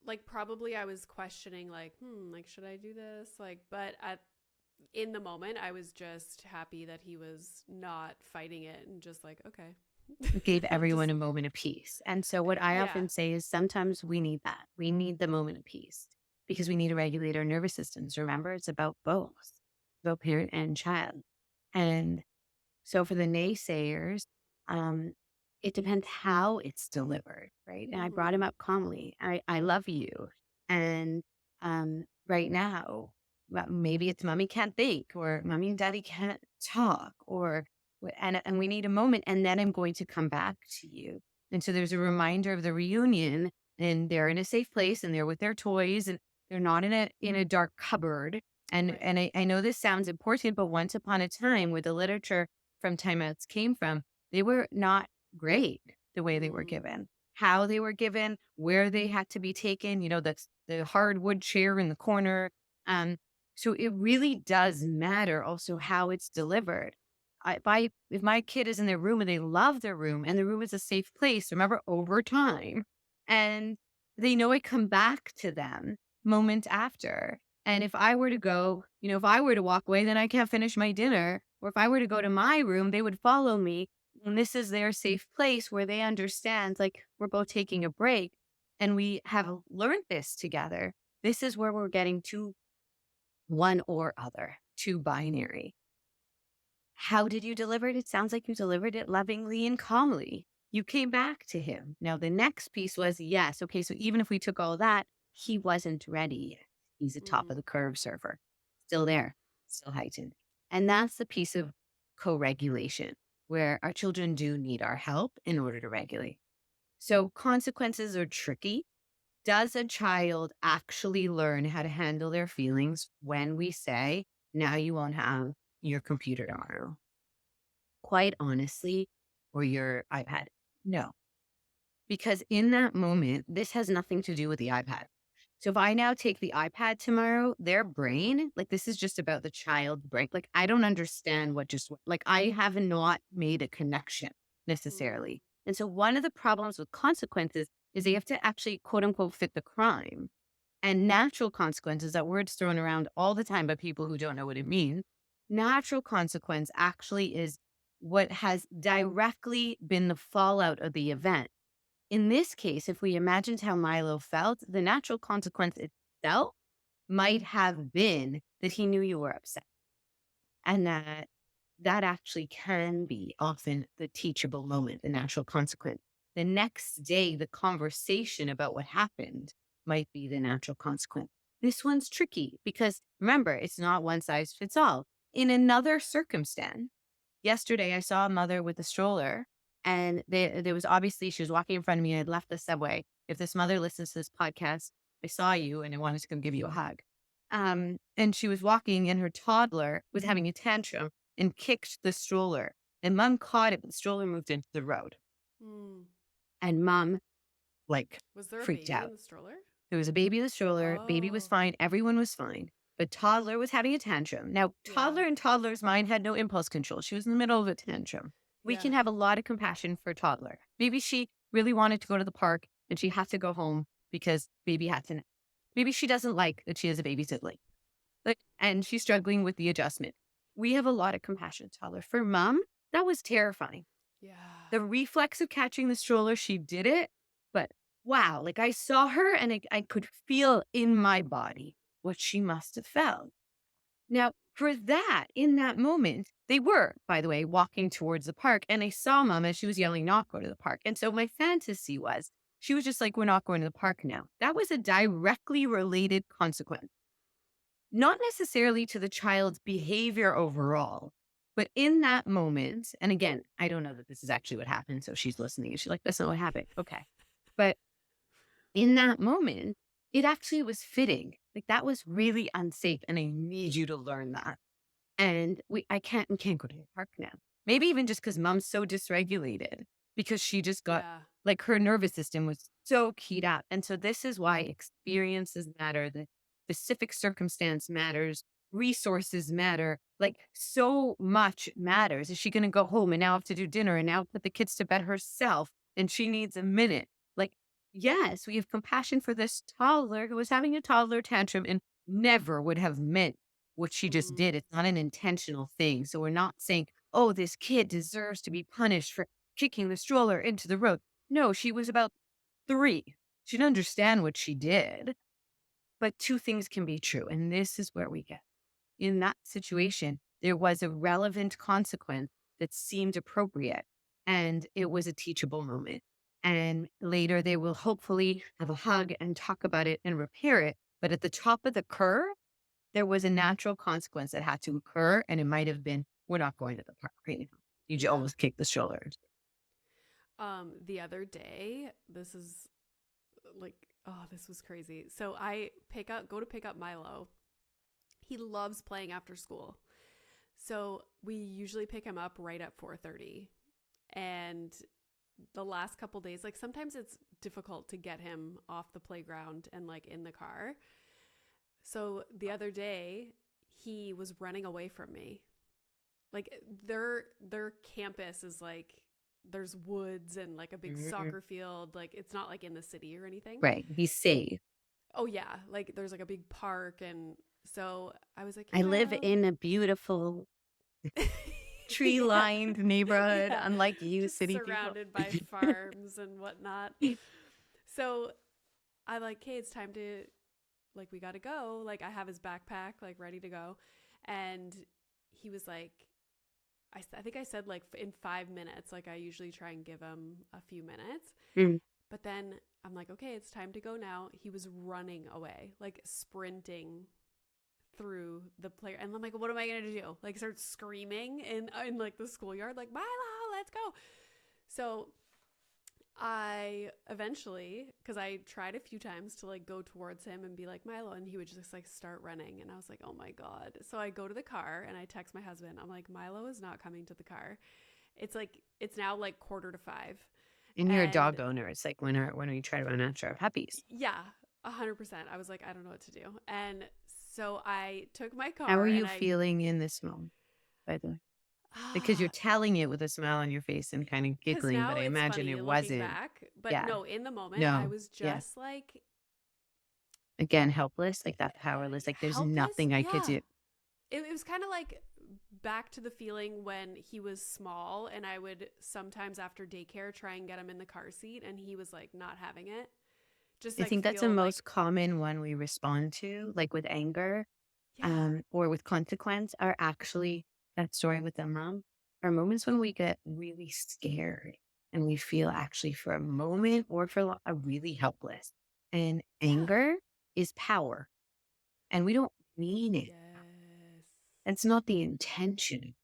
Like probably I was questioning like should I do this? In the moment I was just happy that he was not fighting it and just like, okay. Gave everyone Just a moment of peace. And so what I yeah. often say is sometimes we need that. We need the moment of peace because we need to regulate our nervous systems. Remember, it's about both, about parent and child. And so for the naysayers, um, it depends how it's delivered, right? And I brought him Mhm. up calmly. I love you. And right now, maybe it's mommy can't think or mommy and daddy can't talk and we need a moment. And then I'm going to come back to you. And so there's a reminder of the reunion and they're in a safe place and they're with their toys and they're not in a dark cupboard. And Right. and I know this sounds important, but once upon a time where the literature from timeouts came from, they were not great the way they were Mm. given, how they were given, where they had to be taken, that's the hardwood chair in the corner. Um, so it really does matter also how it's delivered. If my kid is in their room and they love their room and the room is a safe place, remember over time, and they know I come back to them moment after. And if I were to go, if I were to walk away, then I can't finish my dinner. Or if I were to go to my room, they would follow me. And this is their safe place where they understand, like, we're both taking a break and we have learned this together. This is where we're getting to one or other, to binary. How did you deliver it? It sounds like you delivered it lovingly and calmly. You came back to him. Now, the next piece was yes. Okay, so even if we took all that, he wasn't ready yet. He's a top of Mm. the curve surfer, still there, still heightened. And that's the piece of co regulation where our children do need our help in order to regulate. So, consequences are tricky. Does a child actually learn how to handle their feelings when we say, now you won't have your computer tomorrow? Quite honestly, or your iPad? No, because in that moment, this has nothing to do with the iPad. So if I now take the iPad tomorrow, their brain, like this is just about the child brain. Like I don't understand like I have not made a connection Mm. necessarily. And so one of the problems with consequences is they have to actually quote unquote fit the crime. And natural consequences, that word's thrown around all the time by people who don't know what it means. Natural consequence actually is what has directly been the fallout of the event. In this case, if we imagined how Milo felt, the natural consequence itself might have been that he knew you were upset and that actually can be often the teachable moment, the natural consequence. The next day, the conversation about what happened might be the natural consequence. This one's tricky because remember, it's not one size fits all. In another circumstance, yesterday I saw a mother with a stroller and there was obviously, she was walking in front of me. I had left the subway. If this mother listens to this podcast, I saw you and I wanted to come give you a hug. And she was walking and her toddler was having a tantrum and kicked the stroller. And mom caught it, but the stroller moved into the road. Mm. And mom, like, Was there a freaked baby in out. the stroller? There was a baby in the stroller. Baby was Oh. fine. Everyone was fine. But toddler was having a tantrum. Now, Yeah. toddler and toddler's mind had no impulse control. She was in the middle of a tantrum. We Yeah. can have a lot of compassion for toddler. Maybe she really wanted to go to the park and she had to go home because baby had to. Maybe she doesn't like that she has a baby sibling. And she's struggling with the adjustment. We have a lot of compassion for toddler. For mom, that was terrifying. Yeah. The reflex of catching the stroller, she did it, but wow, like I saw her and I could feel in my body what she must have felt. Now, for that, in that moment, they were, by the way, walking towards the park. And I saw mom as she was yelling, not go to the park. And so my fantasy was, she was just like, we're not going to the park now. That was a directly related consequence, not necessarily to the child's behavior overall, but in that moment. And again, I don't know that this is actually what happened. So she's listening and she's like, that's not what happened. Okay. But in that moment, it actually was fitting. Like that was really unsafe. And I need you to learn that. And we can't go to the park now. Maybe even just because mom's so dysregulated because she just got Yeah. like her nervous system was so keyed up. And so this is why experiences matter. The specific circumstance matters. Resources matter. Like so much matters. Is she going to go home and now have to do dinner and now put the kids to bed herself? And she needs a minute. Like, yes, we have compassion for this toddler who was having a toddler tantrum and never would have meant what she just Mm-hmm. did. It's not an intentional thing. So we're not saying, oh, this kid deserves to be punished for kicking the stroller into the road. No, she was about 3. She didn't understand what she did. But 2 things can be true. And this is where we get. In that situation, there was a relevant consequence that seemed appropriate. And it was a teachable moment. And later they will hopefully have a hug and talk about it and repair it. But at the top of the curve, there was a natural consequence that had to occur. And it might have been, we're not going to the park right now. You just Yeah. almost kicked the stroller. The other day, this is like, oh, this was crazy. So I go to pick up Milo. He loves playing after school. So we usually pick him up right at 4:30. And the last couple days, like sometimes it's difficult to get him off the playground and like in the car. So the other day, he was running away from me. Like their campus is like there's woods and like a big soccer field. Like it's not like in the city or anything. Right. He's safe. Oh yeah, like there's like a big park, and so I was like, hey, I live Milo. in a beautiful tree-lined neighborhood, Yeah, unlike you, just city surrounded people. by farms and whatnot. So I like, hey, it's time to like we got to go. Like I have his backpack like ready to go, and he was like, I think I said like in 5 minutes. Like I usually try and give him a few minutes, Mm. but then I'm like, okay, it's time to go now. He was running away, like sprinting through the player, and I'm like, what am I gonna do? Like start screaming in like the schoolyard, like Milo, let's go. So I eventually, because I tried a few times to like go towards him and be like Milo, and he would just like start running, and I was like, oh my god. So I go to the car and I text my husband. I'm like, Milo is not coming to the car. It's now like 4:45. And you're a And dog owner. It's like when we try to run after our puppies. yeah, 100%. I was like, I don't know what to do. And so I took my How are car you and I feeling in this moment, by the way? Because you're telling it with a smile on your face and kind of because giggling, now but I it's imagine funny it looking wasn't. back. But Yeah. no, in the moment, I No. was Yeah. just like Again, helpless, like that powerless, like there's helpless. nothing I could Yeah. do. It was kind of like back to the feeling when he was small, and I would sometimes after daycare try and get him in the car seat, and he was like not having it. Just I like think that's the feel like, most common one we respond to, like with anger, yeah, or with consequence, are actually that story with the mom, are moments when we get really scared and we feel actually for a moment or for a really helpless. And yeah, anger is power, and we don't mean it. yes, It's not the intention,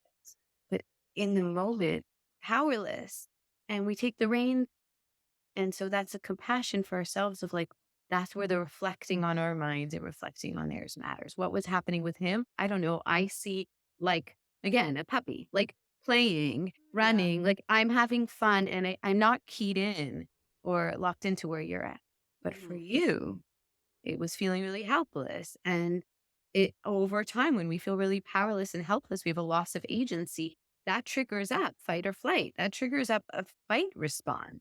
but in the moment, powerless, and we take the reins. And so that's a compassion for ourselves of like, that's where the reflecting on our minds and reflecting on theirs matters. What was happening with him? I don't know. I see like, again, a puppy, like playing, yeah, running, like I'm having fun and I'm not keyed in or locked into where you're at. But for mm-hmm. you, it was feeling really helpless. And it over time, when we feel really powerless and helpless, we have a loss of agency. That triggers up fight or flight. That triggers up a fight response.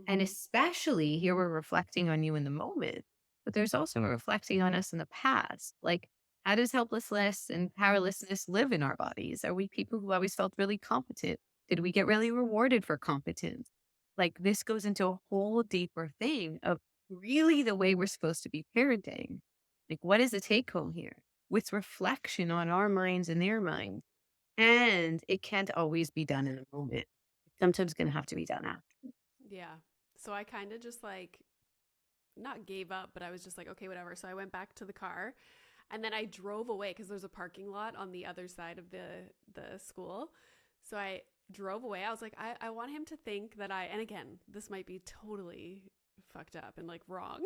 And Mm-hmm. especially here, we're reflecting on you in the moment, but there's also a reflecting on us in the past. Like, how does helplessness and powerlessness live in our bodies? Are we people who always felt really competent? Did we get really rewarded for competence? Like, this goes into a whole deeper thing of really the way we're supposed to be parenting. Like, what is the take home here? with reflection on our minds and their minds. And it can't always be done in the moment. It's sometimes going to have to be done after. Yeah. So I kind of just like not gave up, but I was just like, okay, whatever. So I went back to the car and then I drove away because there's a parking lot on the other side of the school. So I drove away. I was like, I want him to think that and again, this might be totally fucked up and like wrong,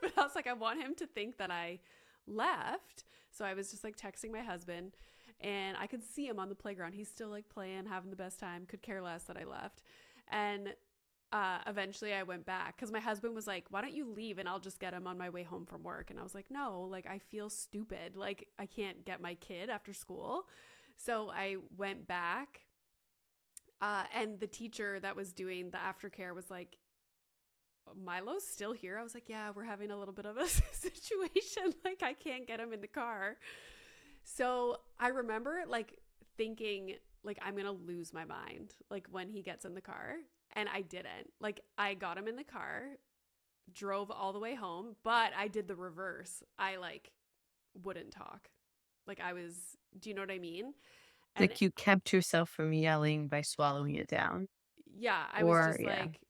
but I was like, I want him to think that I left. So I was just like texting my husband and I could see him on the playground. He's still like playing, having the best time, could care less that I left. And eventually I went back because my husband was like, why don't you leave and I'll just get him on my way home from work? And I was like, no, like I feel stupid. Like I can't get my kid after school. So I went back and the teacher that was doing the aftercare was like, Milo's still here. I was like, yeah, we're having a little bit of a situation. Like I can't get him in the car. So I remember like thinking like I'm going to lose my mind like when he gets in the car. And I didn't. Like I got him in the car, drove all the way home, but I did the reverse. I like wouldn't talk. Like I was, do you know what I mean? And Like you kept yourself from yelling by swallowing it down. yeah, I was Or, just yeah, like,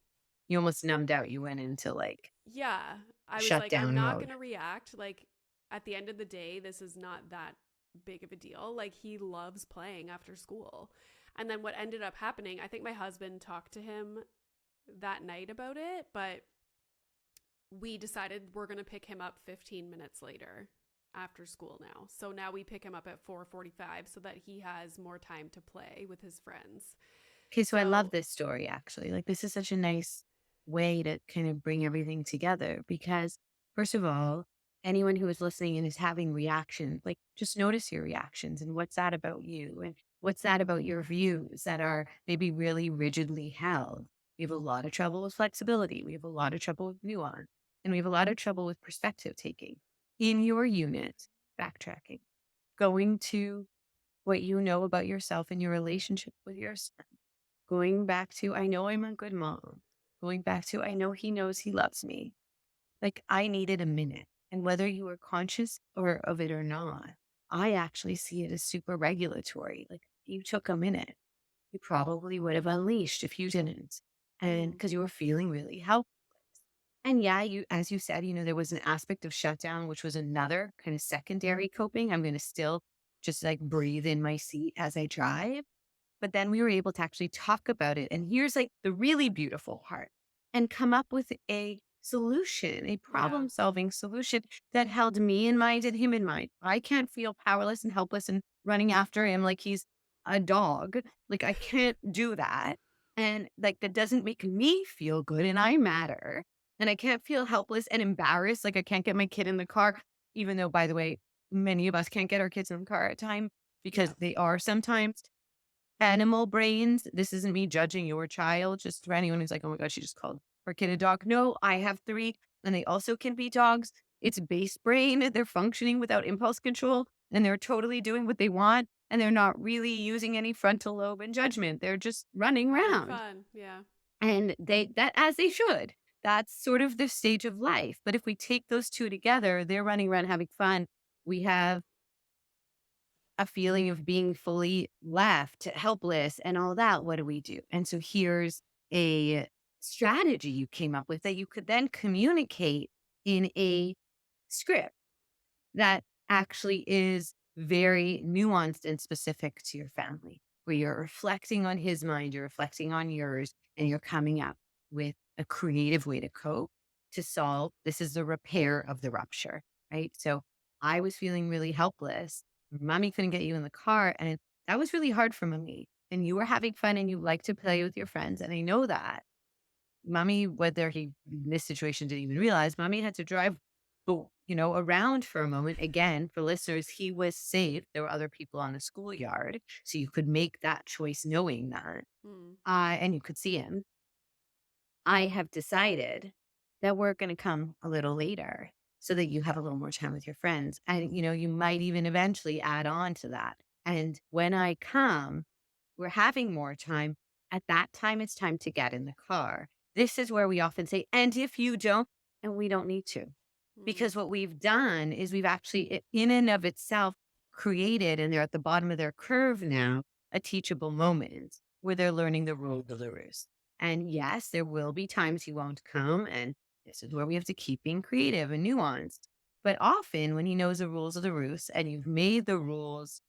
you almost numbed out. You went into like yeah, I was like, I'm shutdown not going mode. to react. Like at the end of the day, this is not that big of a deal. Like he loves playing after school. And then what ended up happening, I think my husband talked to him that night about it, but we decided we're going to pick him up 15 minutes later after school now. So now we pick him up at 4:45 so that he has more time to play with his friends. Okay, so I love So, this story actually. Like this is such a nice way to kind of bring everything together because first of all, anyone who is listening and is having reactions, like just notice your reactions and what's that about you and what's that about your views that are maybe really rigidly held. We have a lot of trouble with flexibility. We have a lot of trouble with nuance and we have a lot of trouble with perspective taking. In your unit, backtracking, going to what you know about yourself and your relationship with yourself. Going back to, I know I'm a good mom. Going back to, I know he knows he loves me. Like I needed a minute. And whether you were conscious or of it or not, I actually see it as super regulatory. Like you took a minute. You probably would have unleashed if you didn't. And mm, because you were feeling really helpless. And yeah, as you said, there was an aspect of shutdown, which was another kind of secondary coping. I'm going to still just like breathe in my seat as I drive. But then we were able to actually talk about it. And here's like the really beautiful part and come up with a solution, a yeah, problem solving solution that held me in mind and him in mind. I can't feel powerless and helpless and running after him like he's a dog. Like I can't do that. And like that doesn't make me feel good and I matter. And I can't feel helpless and embarrassed. Like I can't get my kid in the car, even though, by the way, many of us can't get our kids in the car at time yeah, because they are sometimes animal brains. This isn't me judging your child, just for anyone who's like, oh my God, she just called her kid a dog. No, I have three, and they also can be dogs. It's base brain. They're functioning without impulse control, and they're totally doing what they want, and they're not really using any frontal lobe and judgment. They're just running having around. fun. Yeah, And that as they should. That's sort of the stage of life. But if we take those two together, they're running around having fun. We have a feeling of being fully left, helpless, and all that. What do we do? And so here's a strategy you came up with that you could then communicate in a script that actually is very nuanced and specific to your family, where you're reflecting on his mind, you're reflecting on yours, and you're coming up with a creative way to cope to solve. This is the repair of the rupture, right? So I was feeling really helpless. Mommy couldn't get you in the car, and that was really hard for mommy. And you were having fun and you like to play with your friends. And I know that mommy, whether he in this situation didn't even realize, mommy had to drive, around for a moment. Again, for listeners, he was safe. There were other people on the schoolyard, so you could make that choice knowing that, mm, and you could see him. I have decided that we're going to come a little later so that you have a little more time with your friends, and you might even eventually add on to that. And when I come, we're having more time. At that time, it's time to get in the car. This is where we often say, and if you don't, and we don't need to. Mm. Because what we've done is we've actually, in and of itself, created, and they're at the bottom of their curve now, a teachable moment where they're learning the rules of the roost. And yes, there will be times he won't come. And this is where we have to keep being creative and nuanced. But often when he knows the rules of the roost and you've made the rules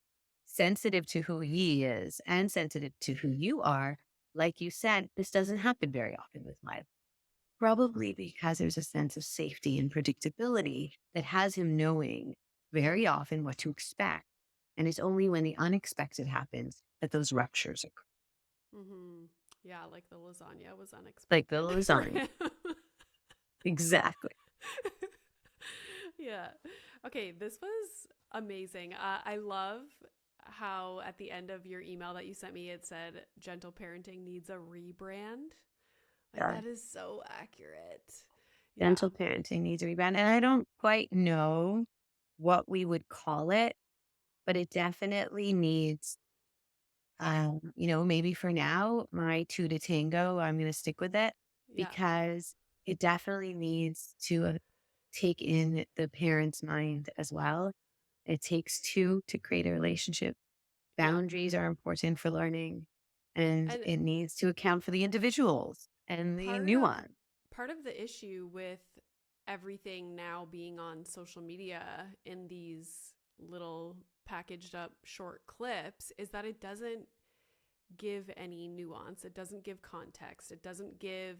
sensitive to who he is and sensitive to who you are, like you said, this doesn't happen very often with Milo. Probably because there's a sense of safety and predictability that has him knowing very often what to expect. And it's only when the unexpected happens that those ruptures occur. Mm-hmm. Yeah, like the lasagna was Like the unexpected for lasagna. him. Exactly. Yeah. Okay, this was amazing. I love how at the end of your email that you sent me, it said gentle parenting needs a rebrand. Like, Yeah. that is so accurate. Yeah. Gentle parenting needs a rebound. And I don't quite know what we would call it, but it definitely needs, maybe for now, my two to tango, I'm going to stick with it Yeah. because it definitely needs to take in the parent's mind as well. It takes two to create a relationship. Yeah. Boundaries are important for learning, and And it needs to account for the individuals and the part of nuance. part of the issue with everything now being on social media in these little packaged up short clips is that it doesn't give any nuance. It doesn't give context. It doesn't give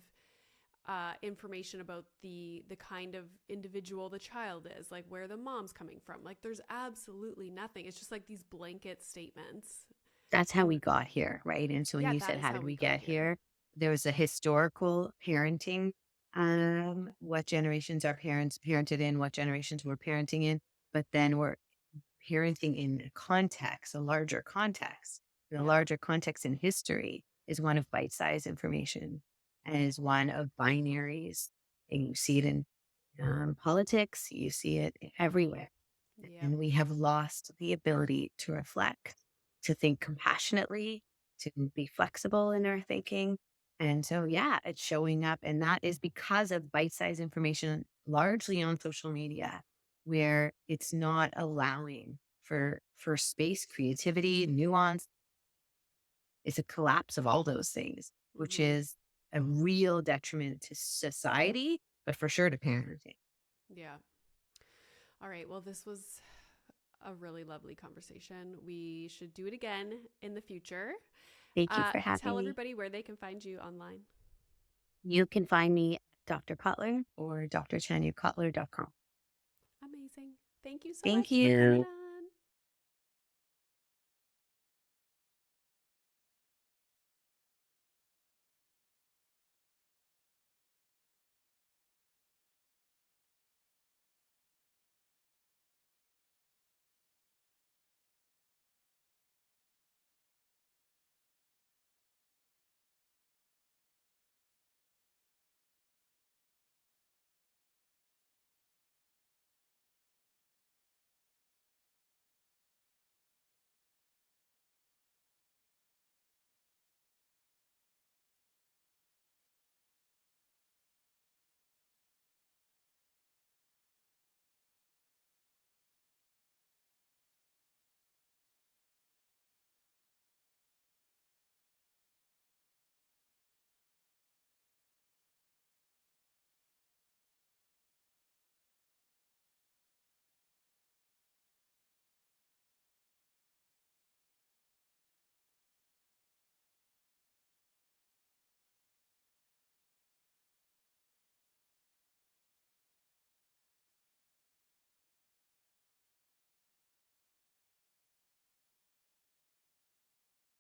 information about the kind of individual the child is, like where the mom's coming from. Like, there's absolutely nothing. It's just like these blanket statements. That's how we And got here, right? And so when yeah, you that said, is how how did we we got get here. here? There was a historical parenting, what generations our parents parented in, what generations we're parenting in, but then we're parenting in a context, a larger context. The Yeah. larger context in history is one of bite-sized information and is one of binaries. And you see it in politics, you see it everywhere. Yep. And we have lost the ability to reflect, to think compassionately, to be flexible in our thinking. And so, yeah, it's showing up. And that is because of bite sized information, largely on social media, where it's not allowing for space, creativity, nuance. It's a collapse of all those things, which Mm-hmm. is a real detriment to society, but for sure to parenting. Yeah. All right. Well, this was a really lovely conversation. We should do it again in the future. Thank you for Tell having me. everybody where they can find you online. You can find me at Dr. Cotler or drtanyacotler.com. Amazing. Thank you so Thank much for coming you. on.